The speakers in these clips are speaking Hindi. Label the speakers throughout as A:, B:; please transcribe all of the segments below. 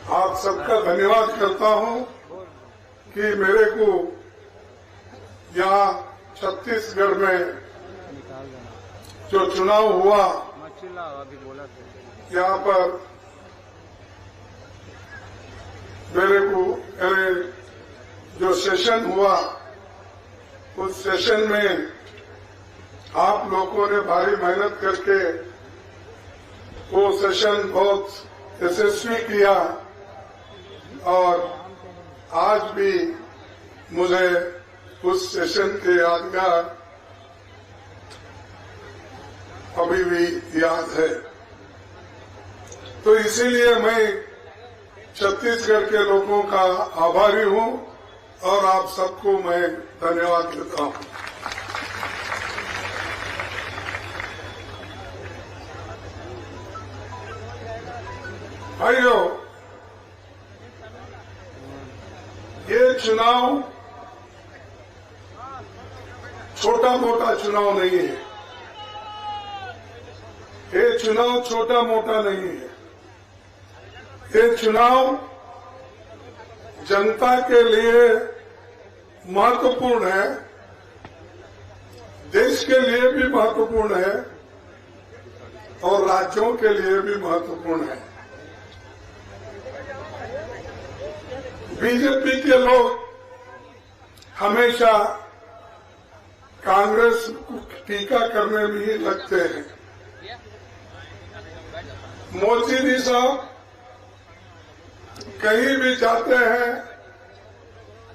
A: आप सबका धन्यवाद करता हूं कि मेरे को यहाँ छत्तीसगढ़ में जो चुनाव हुआ, यहाँ पर मेरे जो सेशन हुआ, उस सेशन में आप लोगों ने भारी मेहनत करके वो सेशन बहुत यशस्वी किया और आज भी मुझे उस सेशन के यादगार अभी भी याद है। तो इसीलिए मैं छत्तीसगढ़ के लोगों का आभारी हूं और आप सबको मैं धन्यवाद देता हूं। भाइयों, ये चुनाव छोटा मोटा चुनाव नहीं है। ये चुनाव छोटा मोटा नहीं है। ये चुनाव जनता के लिए महत्वपूर्ण है, देश के लिए भी महत्वपूर्ण है और राज्यों के लिए भी महत्वपूर्ण है। बीजेपी के लोग हमेशा कांग्रेस को टीका करने में ही लगते हैं। मोदी जी साहब कहीं भी जाते हैं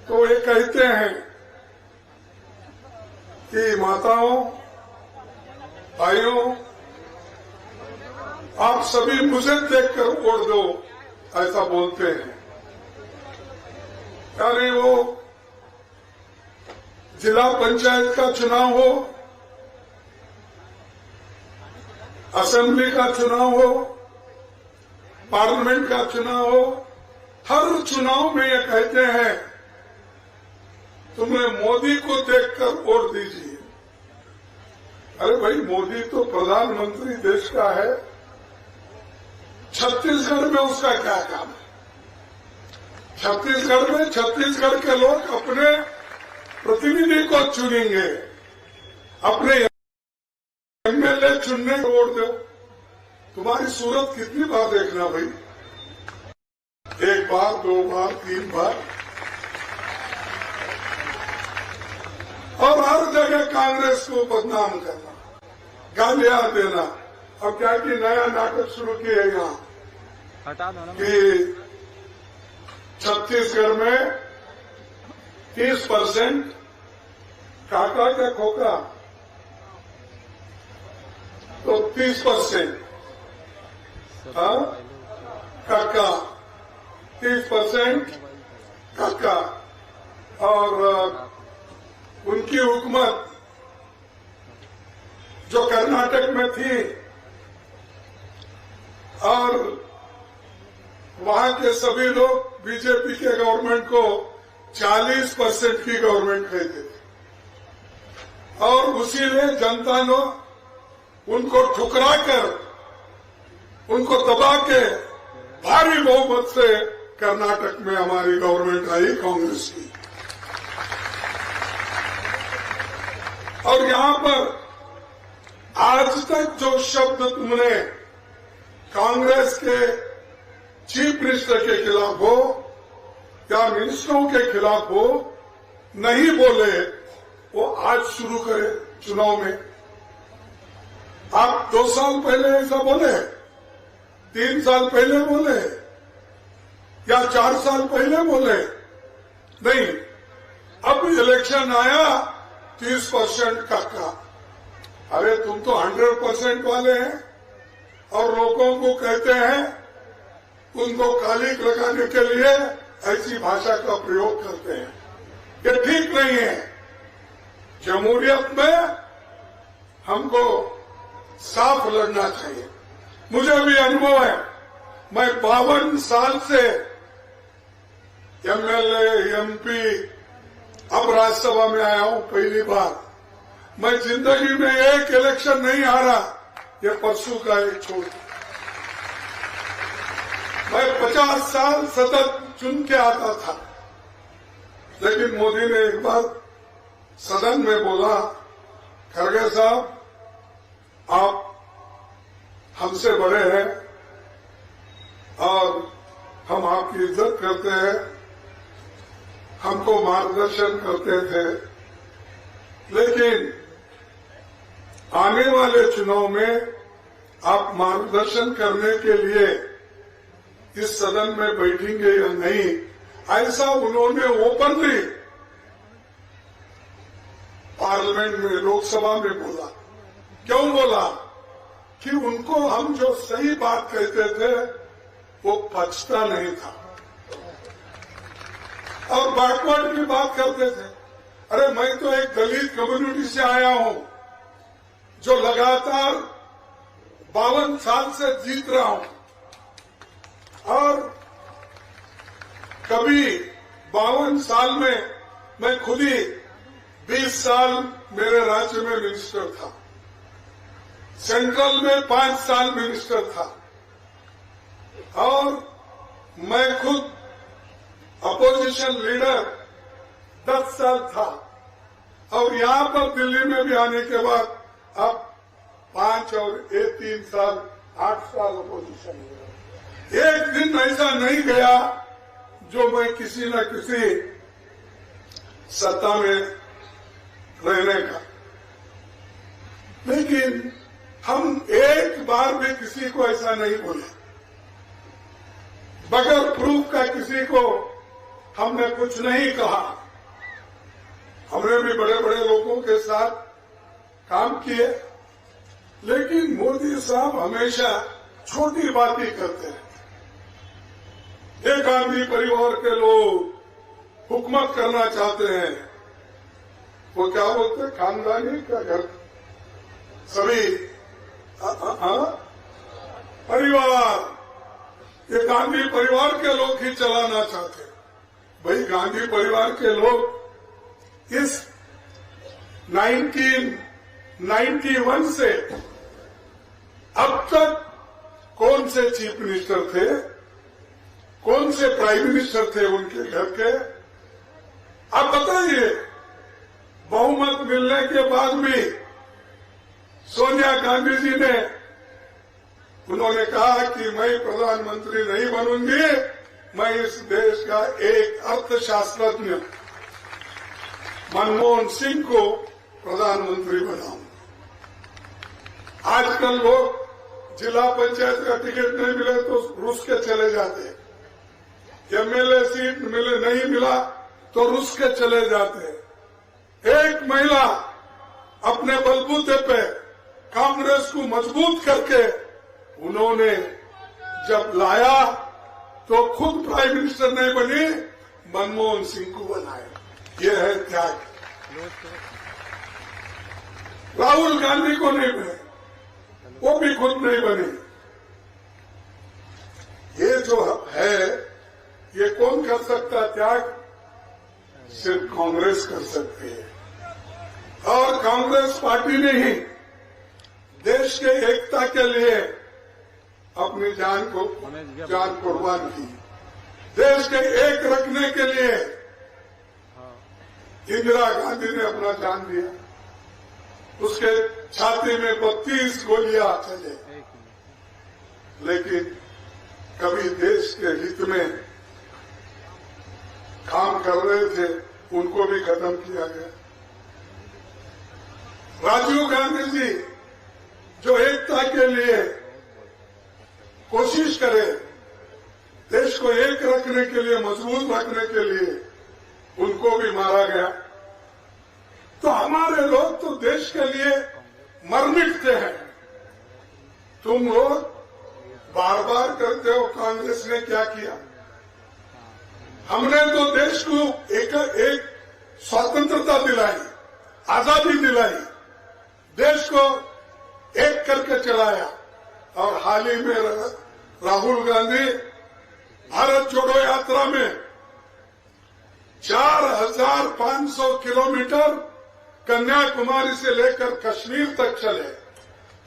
A: तो ये कहते हैं कि माताओं, भाइयों, आप सभी मुझे देखकर वोट दो, ऐसा बोलते हैं। यानी वो जिला पंचायत का चुनाव हो, असेंबली का चुनाव हो, पार्लियामेंट का चुनाव हो, हर चुनाव में ये कहते हैं तुम्हें मोदी को देखकर वोट दीजिए। अरे भाई, मोदी तो प्रधानमंत्री देश का है, छत्तीसगढ़ में उसका क्या काम है? छत्तीसगढ़ में छत्तीसगढ़ के लोग अपने प्रतिनिधि को चुनेंगे, अपने एमएलए चुनने को वोट दो। तुम्हारी सूरत कितनी बार देखना भाई? एक बार, दो बार, तीन बार, और हर जगह कांग्रेस को बदनाम करना, गालियां देना। अब क्या कि नया नाटक शुरू किया यहाँ कि छत्तीसगढ़ में 30% काका का खोखा, तो 30% काका, 30% काका, और उनकी हुकूमत जो कर्नाटक में थी और वहां के सभी लोग बीजेपी के गवर्नमेंट को 40% की गवर्नमेंट कहते थे और उसीलिए जनता ने उनको ठुकराकर, उनको दबा के भारी बहुमत से कर्नाटक में हमारी गवर्नमेंट आई कांग्रेस की। और यहां पर आज तक जो शब्द तुमने कांग्रेस के चीफ मिनिस्टर के खिलाफ हो या मिनिस्टरों के खिलाफ हो नहीं बोले, वो आज शुरू करे चुनाव में। आप 2 साल पहले ऐसा बोले, 3 साल पहले बोले या 4 साल पहले बोले नहीं। अब इलेक्शन आया, 30% काका। अरे तुम तो 100% वाले हैं और लोगों को कहते हैं, उनको कालिक लगाने के लिए ऐसी भाषा का प्रयोग करते हैं। ये ठीक नहीं है। जमहूरियत में हमको साफ लड़ना चाहिए। मुझे भी अनुभव है, मैं 52 साल से एमएलए, एमपी, अब राज्यसभा में आया हूं पहली बार। मैं जिंदगी में एक इलेक्शन नहीं हारा, ये परसों का एक छोड़। मैं 50 साल सतत चुन के आता था, लेकिन मोदी ने एक बार सदन में बोला, खड़गे साहब आप हमसे बड़े हैं और हम आपकी इज्जत करते हैं, हमको मार्गदर्शन करते थे, लेकिन आने वाले चुनाव में आप मार्गदर्शन करने के लिए इस सदन में बैठेंगे या नहीं, ऐसा उन्होंने ओपनली पार्लियामेंट में, लोकसभा में बोला। क्यों बोला? कि उनको हम जो सही बात कहते थे वो पचता नहीं था और बैकवर्ड की बात करते थे। अरे मैं तो एक दलित कम्युनिटी से आया हूं जो लगातार 52 साल से जीत रहा हूं और कभी 52 साल में मैं खुद ही 20 साल मेरे राज्य में मिनिस्टर था, सेंट्रल में 5 साल मिनिस्टर था और मैं खुद अपोजिशन लीडर 10 साल था और यहां पर दिल्ली में भी आने के बाद अब 5 और 3 साल 8 साल अपोजिशन लीडर। एक दिन ऐसा नहीं गया जो मैं किसी न किसी सत्ता में रहने का, लेकिन हम एक बार भी किसी को ऐसा नहीं बोले, बगैर प्रूफ का किसी को हमने कुछ नहीं कहा। हमने भी बड़े बड़े लोगों के साथ काम किए, लेकिन मोदी साहब हमेशा छोटी बातें करते हैं। ये गांधी परिवार के लोग हुकूमत करना चाहते हैं, वो क्या बोलते हैं, खानदानी का घर, सभी परिवार, ये गांधी परिवार के लोग ही चलाना चाहते हैं। भाई गांधी परिवार के लोग इस 1991 से अब तक कौन से चीफ मिनिस्टर थे, कौन से प्राइम मिनिस्टर थे उनके घर के, आप बताइए। बहुमत मिलने के बाद भी सोनिया गांधी जी ने उन्होंने कहा कि मैं प्रधानमंत्री नहीं बनूंगी, मैं इस देश का एक अर्थशास्त्रज्ञ मनमोहन सिंह को प्रधानमंत्री बनाऊंगा। आजकल लोग जिला पंचायत का टिकट नहीं मिले तो रूस के चले जाते, एमएलए सीट मिले नहीं मिला तो रूस के चले जाते। एक महिला अपने बलबूते पे कांग्रेस को मजबूत करके उन्होंने जब लाया तो खुद प्राइम मिनिस्टर नहीं बनी, मनमोहन सिंह को बनाया। ये है त्याग। राहुल गांधी को नहीं बने, वो भी खुद नहीं बने। ये जो है ये कौन कर सकता त्याग? सिर्फ कांग्रेस कर सकती है और कांग्रेस पार्टी ने ही देश के एकता के लिए अपनी जान कुर्बान की। देश के एक रखने के लिए इंदिरा गांधी ने अपना जान दिया, उसके छाती में 32 गोलियां चले, लेकिन कभी देश के हित में काम कर रहे थे उनको भी खत्म किया गया। राजीव गांधी जी जो एकता के लिए कोशिश करे, देश को एक रखने के लिए, मजबूत रखने के लिए, उनको भी मारा गया। तो हमारे लोग तो देश के लिए मर मिटते हैं। तुम लोग बार बार करते हो कांग्रेस ने क्या किया। हमने तो देश को एक स्वतंत्रता दिलाई, आजादी दिलाई, देश को एक करके चलाया। और हाल ही में राहुल गांधी भारत जोड़ो यात्रा में 4,500 किलोमीटर कन्याकुमारी से लेकर कश्मीर तक चले।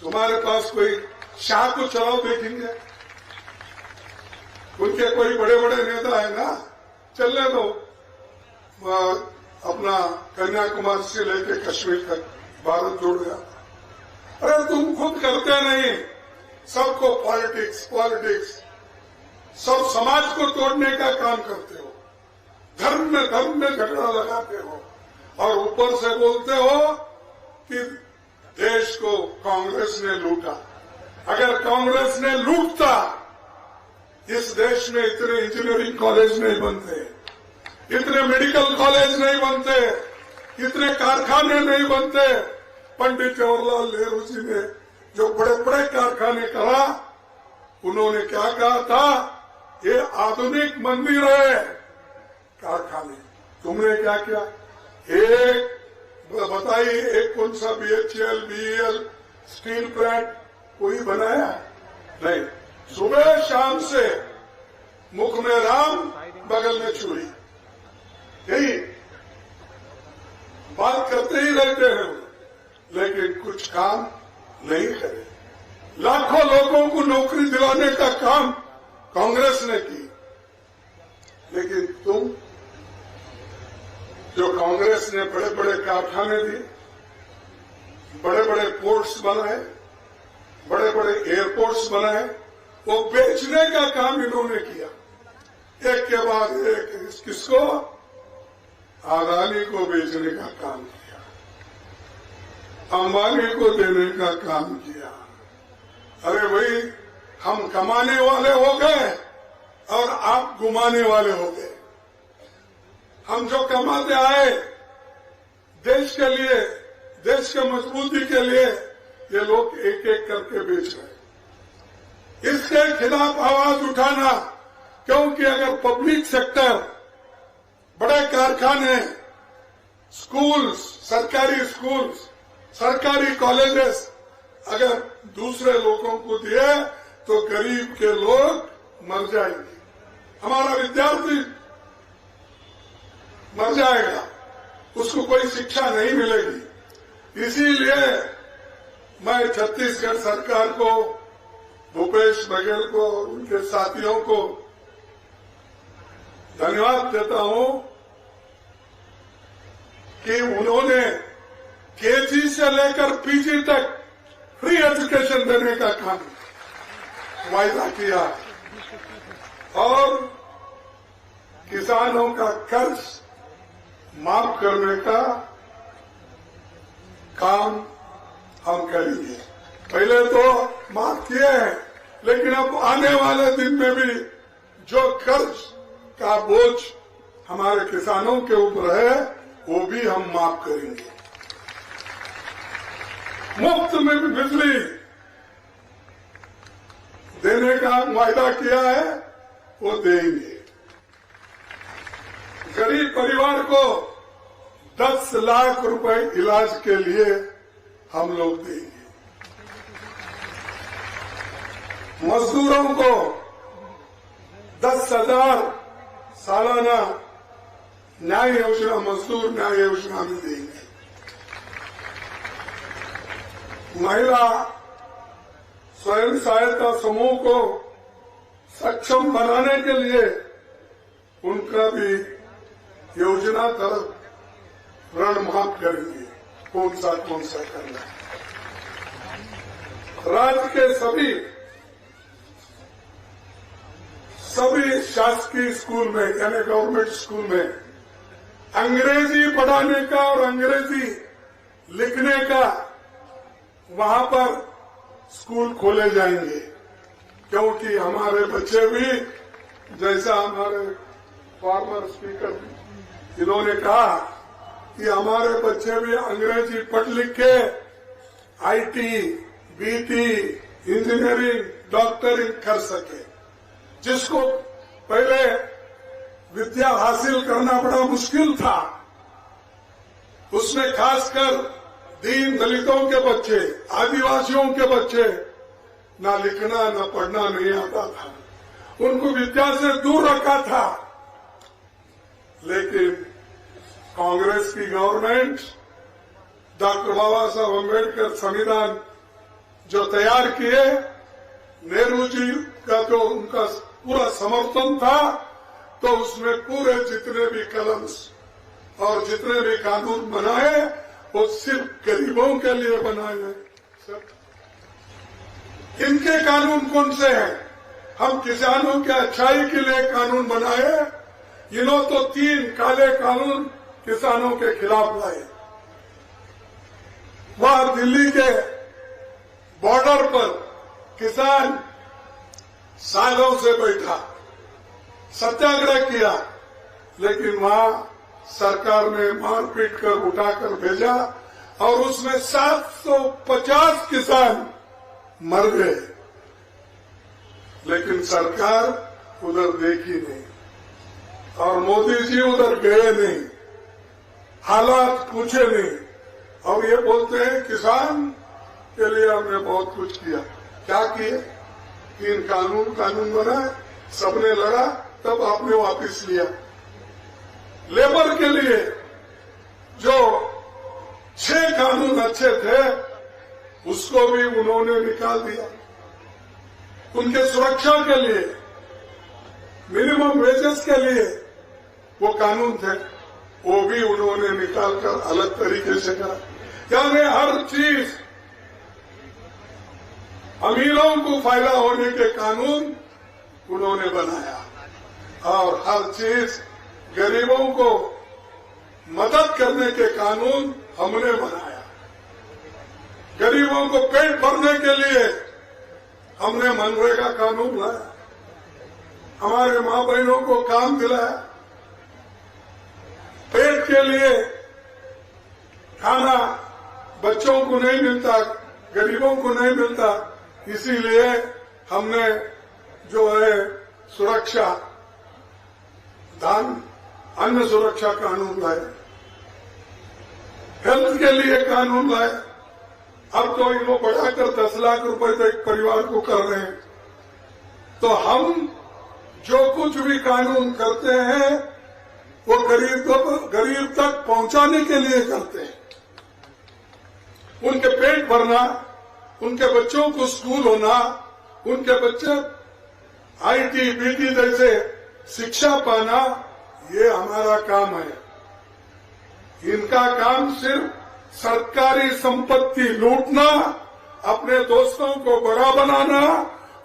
A: तुम्हारे पास कोई शाह को चलाओ देखेंगे? उनके कोई बड़े बड़े नेता है ना, चलने दो। अपना कन्याकुमारी से लेके कश्मीर तक भारत जोड़ गया। अरे तुम खुद करते नहीं, सबको पॉलिटिक्स पॉलिटिक्स, सब समाज को तोड़ने का काम करते हो, धर्म में झगड़ा लगाते हो और ऊपर से बोलते हो कि देश को कांग्रेस ने लूटा। अगर कांग्रेस ने लूटता, इस देश में इतने इंजीनियरिंग कॉलेज नहीं बनते, इतने मेडिकल कॉलेज नहीं बनते, इतने कारखाने नहीं बनते। पंडित जवाहरलाल नेहरू जी ने जो बड़े बड़े कारखाने करा, उन्होंने क्या कहा था, ये आधुनिक मंदिर है कारखाने। तुमने क्या किया? एक बताइए, एक कौन सा BHEL, BEL स्टील प्लांट कोई बनाया? नहीं। सुबह शाम से मुख में राम, बगल में छुरी, यही बात करते ही रहते हैं, लेकिन कुछ काम नहीं करे। लाखों लोगों को नौकरी दिलाने का काम कांग्रेस ने की, लेकिन तुम, जो कांग्रेस ने बड़े बड़े कारखाने दिए, बड़े बड़े पोर्ट्स बनाए, बड़े बड़े एयरपोर्ट्स बनाए, वो बेचने का काम इन्होंने किया। एक के बाद एक, किसको? अदानी को बेचने का काम किया, अंबानी को देने का काम किया। अरे भाई, हम कमाने वाले हो गए और आप घुमाने वाले हो गए। हम जो कमाते आए देश के लिए, देश के मजबूती के लिए, ये लोग एक एक करके बेच रहे। इसके खिलाफ आवाज उठाना, क्योंकि अगर पब्लिक सेक्टर, बड़े कारखाने, स्कूल्स, सरकारी कॉलेजेस अगर दूसरे लोगों को दिए तो गरीब के लोग मर जाएंगे, हमारा विद्यार्थी मर जाएगा, उसको कोई शिक्षा नहीं मिलेगी। इसीलिए मैं छत्तीसगढ़ सरकार को, भूपेश बघेल को, उनके साथियों को धन्यवाद देता हूं कि उन्होंने केजी से लेकर पीजी तक फ्री एजुकेशन देने का काम वायदा किया और किसानों का कर्ज माफ करने का काम हम करेंगे। पहले तो माफ किए हैं, लेकिन अब आने वाले दिन में भी जो कर्ज का बोझ हमारे किसानों के ऊपर है, वो भी हम माफ करेंगे। मुफ्त में भी बिजली देने का वायदा किया है, वो देंगे। गरीब परिवार को 10 लाख रुपए इलाज के लिए हम लोग देंगे। मजदूरों को 10,000 सालाना न्याय योजना, मजदूर न्याय योजना भी देंगे। महिला स्वयं सहायता समूह को सक्षम बनाने के लिए उनका भी योजना तरफ ऋण माफ करेंगे। कौन सा करना है? राज्य के सभी शासकीय स्कूल में, यानी गवर्नमेंट स्कूल में अंग्रेजी पढ़ाने का और अंग्रेजी लिखने का वहां पर स्कूल खोले जाएंगे, क्योंकि हमारे बच्चे भी, जैसा हमारे फॉर्मर स्पीकर इन्होंने कहा कि हमारे बच्चे भी अंग्रेजी पढ़ लिख के IT, BT, इंजीनियरिंग, डॉक्टरिंग कर सके। जिसको पहले विद्या हासिल करना बड़ा मुश्किल था, उसमें खासकर दीन दलितों के बच्चे, आदिवासियों के बच्चे, ना लिखना ना पढ़ना नहीं आता था, उनको विद्या से दूर रखा था। लेकिन कांग्रेस की गवर्नमेंट, डॉक्टर बाबा साहब अम्बेडकर संविधान जो तैयार किए, नेहरू जी का जो उनका पूरा समर्थन था, तो उसमें पूरे जितने भी कलम्स और जितने भी कानून बनाए वो सिर्फ गरीबों के लिए बनाए गए। इनके कानून कौन से हैं? हम किसानों के अच्छाई के लिए कानून बनाए, इन्होंने तो 3 काले कानून किसानों के खिलाफ लाए। वहां दिल्ली के बॉर्डर पर किसान सालों से बैठा, सत्याग्रह किया, लेकिन वहां सरकार ने मारपीट कर उठाकर भेजा और उसमें 750 किसान मर गए, लेकिन सरकार उधर देखी नहीं और मोदी जी उधर गए नहीं, हालात पूछे नहीं, और ये बोलते हैं किसान के लिए हमने बहुत कुछ किया। क्या किए? 3 कानून बनाए, सबने लड़ा, तब आपने वापस लिया। लेबर के लिए जो 6 कानून अच्छे थे उसको भी उन्होंने निकाल दिया। उनके सुरक्षा के लिए, मिनिमम वेजेस के लिए वो कानून थे, वो भी उन्होंने निकालकर अलग तरीके से करा। यानी हर चीज अमीरों को फायदा होने के कानून उन्होंने बनाया और हर चीज गरीबों को मदद करने के कानून हमने बनाया। गरीबों को पेट भरने के लिए हमने मनरेगा कानून लाया, हमारे मां बहनों को काम दिलाया, पेट के लिए खाना बच्चों को नहीं मिलता, गरीबों को नहीं मिलता, इसीलिए हमने जो है सुरक्षा अन्न सुरक्षा कानून लाए, हेल्थ के लिए कानून लाए। अब तो इनको बढ़ाकर 10 लाख रुपए तक परिवार को कर रहे हैं। तो हम जो कुछ भी कानून करते हैं वो गरीब तक पहुंचाने के लिए करते हैं। उनके पेट भरना, उनके बच्चों को स्कूल होना, उनके बच्चे आईटी बीटी जैसे शिक्षा पाना, ये हमारा काम है। इनका काम सिर्फ सरकारी संपत्ति लूटना, अपने दोस्तों को बड़ा बनाना,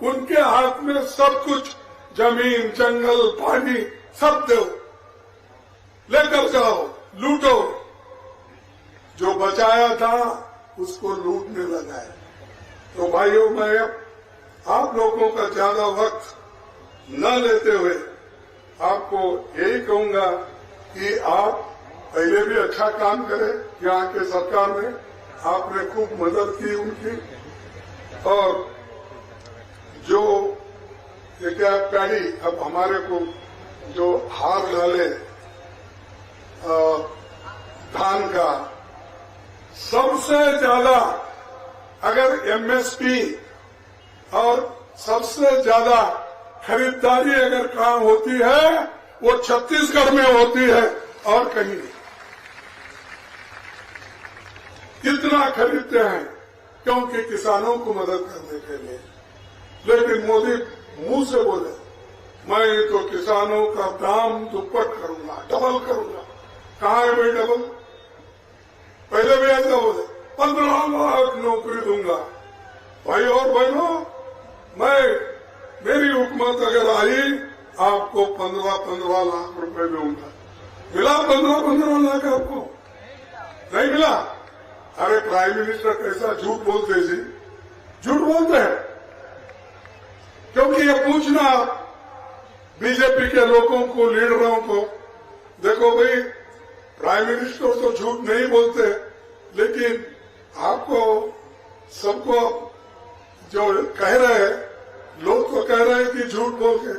A: उनके हाथ में सब कुछ, जमीन, जंगल, पानी सब दो, लेकर जाओ, लूटो। जो बचाया था उसको लूटने लगा है। तो भाइयों, मैं आप लोगों का ज्यादा वक्त न लेते हुए आपको यही कहूंगा कि आप पहले भी अच्छा काम करें। यहाँ के सरकार ने आपने खूब मदद की उनकी, और जो ये क्या पैडी अब हमारे को जो हार डाले धान का, सबसे ज्यादा अगर एमएसपी और सबसे ज्यादा खरीदारी अगर कहाँ होती है वो छत्तीसगढ़ में होती है और कहीं नहीं। कितना खरीदते हैं क्योंकि किसानों को मदद करने के लिए, लेकिन मोदी मुंह से बोले मैं तो किसानों का दाम दुप्पट करूंगा, डबल करूंगा। कहाँ है भाई डबल? पहले भी ऐसा बोले 15 लाख नौकरी दूंगा। भाई और बहनों, मेरी हुकूमत अगर आई आपको 15 लाख रुपए दूंगा। मिला 15 लाख आपको? नहीं मिला? अरे प्राइम मिनिस्टर कैसा झूठ बोलते जी, झूठ बोलते हैं। क्योंकि ये पूछना बीजेपी के लोगों को, लीडरों को, देखो भाई प्राइम मिनिस्टर तो झूठ नहीं बोलते, लेकिन आपको सबको जो कह रहे हैं, लोग तो कह रहे हैं कि झूठ बोल के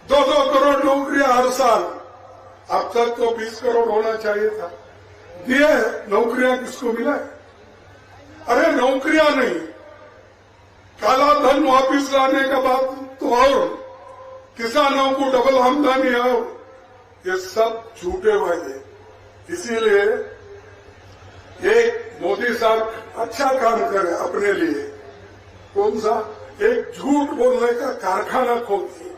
A: 2-2 करोड़ नौकरियां हर साल, अब तक तो 20 करोड़ होना चाहिए था। दिए नौकरियां किसको मिला है? अरे नौकरियां नहीं, काला धन वापिस लाने का बात तो और, किसानों को डबल आमदनी और, ये सब झूठे वादे। इसीलिए एक मोदी साहब अच्छा काम करे अपने लिए। कौन सा? एक झूठ बोलने का कारखाना खोल दिया।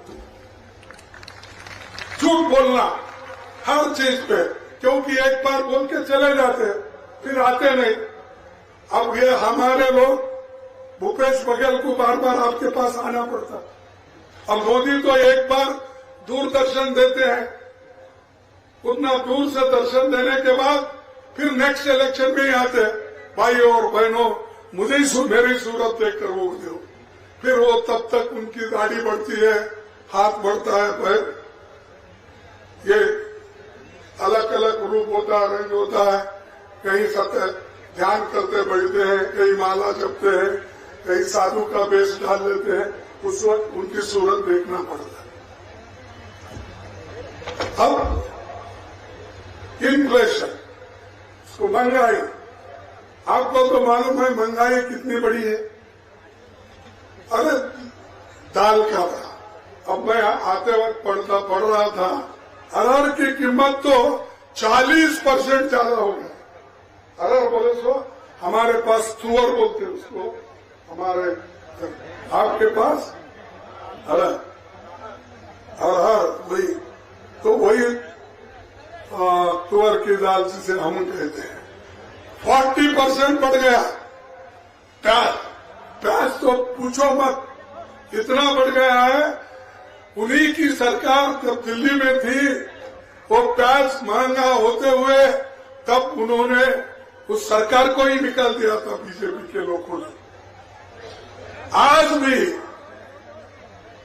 A: झूठ बोलना हर चीज पे, क्योंकि एक बार बोल के चले जाते फिर आते नहीं। अब ये हमारे लोग भूपेश बघेल को बार बार आपके पास आना पड़ता। अब मोदी तो एक बार दूरदर्शन देते हैं, उतना दूर से दर्शन देने के बाद फिर नेक्स्ट इलेक्शन में ही आते हैं, भाइयों और बहनों मुझे मेरी सूरत देखकर वोट दो। फिर वो तब तक उनकी दाढ़ी बढ़ती है, हाथ बढ़ता है, पैर, ये अलग अलग रूप होता है, रंग होता है। कहीं सत्य ध्यान करते बैठते हैं, कहीं माला जपते हैं, कहीं साधु का वेश डाल लेते हैं। उस वक्त उनकी सूरत देखना पड़ता है। अब इन्फ्लेशन, उसको महंगाई, आपको तो मालूम है महंगाई कितनी बड़ी है। अरे दाल का था, अब मैं आते वक्त पढ़ रहा था, अरहर की कीमत तो 40% ज्यादा हो गया। अरहर बोले सो हमारे पास तुअर बोलते उसको, हमारे आपके पास अरहर वही, तो वही तुअर की दाल जिसे हम कहते हैं। 40% बढ़ गया। प्याज तो पूछो मत, इतना बढ़ गया है। उन्हीं की सरकार जब दिल्ली में थी, वो प्याज महंगा होते हुए तब उन्होंने उस सरकार को ही निकाल दिया था बीजेपी के लोगों ने। आज भी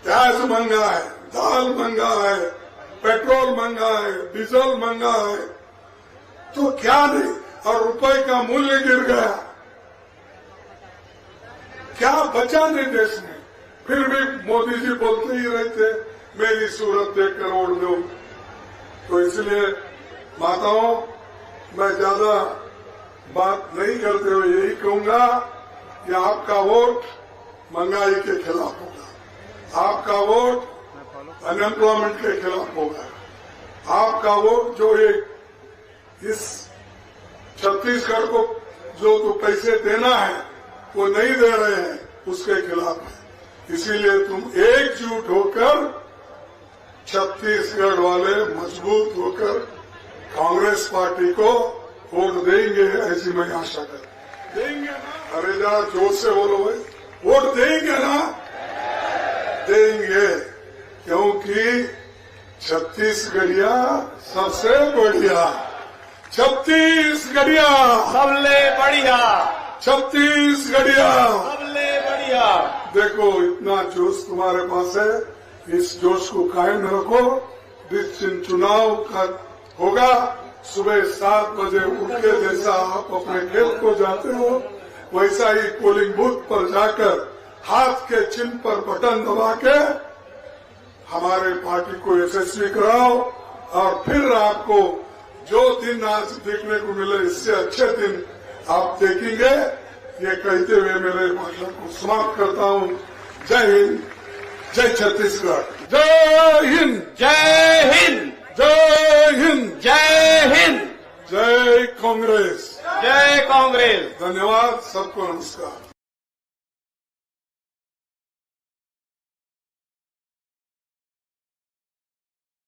A: प्याज महंगा है, दाल महंगा है, पेट्रोल महंगा है, डीजल महंगा है, तो क्या नहीं। और रुपए का मूल्य गिर गया, क्या बचा नहीं देश में। फिर भी मोदी जी बोलते ही रहते मेरी सूरत देखकर वोट दो। तो इसलिए माताओं, मैं ज्यादा बात नहीं करते हुए यही कहूंगा कि आपका वोट महंगाई के खिलाफ होगा, आपका वोट अनएम्प्लॉयमेंट के खिलाफ होगा, आपका वोट जो एक इस छत्तीसगढ़ को जो तो पैसे देना है वो नहीं दे रहे हैं उसके खिलाफ है। इसीलिए तुम एकजुट होकर, छत्तीसगढ़ वाले मजबूत होकर कांग्रेस पार्टी को वोट देंगे, ऐसी मैं आशा कर। देंगे ना? अरे जरा जोर से बोलो भाई, वोट देंगे ना? देंगे, क्योंकि छत्तीसगढ़िया सबसे बढ़िया, छत्तीसगढ़िया
B: सबले बढ़िया,
A: छत्तीसगढ़िया
B: सबले बढ़िया।
A: देखो इतना जोश तुम्हारे पास है, इस जोश को कायम रखो। जिस दिन चुनाव का होगा, सुबह 7 बजे उठ के जैसा आप अपने खेत को जाते हो, वैसा ही पोलिंग बूथ पर जाकर हाथ के चिन्ह पर बटन दबा के हमारे पार्टी को यशस्वी कराओ। और फिर आपको जो दिन आज देखने को मिले, इससे अच्छे दिन आप देखेंगे। ये कहते हुए मेरे भाषण को समाप्त करता हूँ। जय हिंद, जय छत्तीसगढ़, जय हिंद,
B: जय हिंद,
A: जय हिंद,
B: जय हिंद,
A: जय कांग्रेस,
B: जय कांग्रेस।
A: धन्यवाद, सबको नमस्कार।